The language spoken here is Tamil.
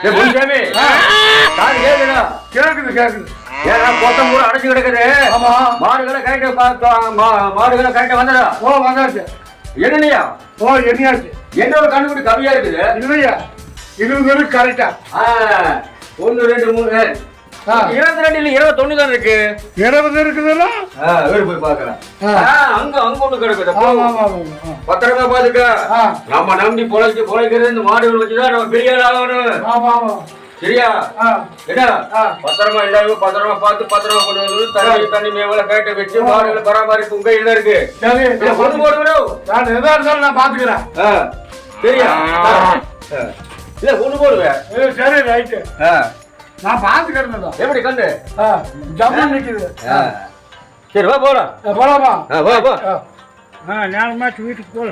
முன்சாமி காது கேக்குதா? கேக்குது. ஏன்னா கொத்தம் கூட அடைச்சு கிடக்குது. ஆமா. மாடுகளை கரெக்டா மாடுகளை கரெக்டா வந்ததா? ஓ வந்தாச்சு. என்னையா? ஓ எண்ணியாச்சு. என்னோட கண்ணுக்குட்டி கம்மியா இருக்குது. இல்லையா 20 கரெக்டா. 1 2 3 22 இல்ல 21 தான் இருக்கு. 20 இருக்குதுல்ல? போய் பாக்கலாம். அங்க ஒண்ணு கிடக்குது. ஆமா. பத்திரமா பாத்துக்க. நம்ம நம்பி பொழைக்கிறது இந்த மாடுகள் வச்சுதான் நம்ம பெரிய ஆள் ஆகணும். ஆமா. சரியா? என்ன பத்திரமா எல்லாரும் பத்திரமா பார்த்து பத்திரமா கொண்டு வந்து தண்ணி மேவல கேட்ட வச்சு மாடுகளை பராமரிப்பு உங்க இதுல இருக்கு. கொண்டு போடுவோம். நான் எதா இருந்தாலும் நான் பாத்துக்கிறேன். சரியா? இல்ல கொண்டு போடுவேன். சரி ரைட்டு. நான் பாத்துக்கிறேன். எப்படி கண்டு ஜம்மன் நிக்குது. சரி வா போலாம். போலாமா? வா நேரமாச்சு வீட்டுக்கு போல.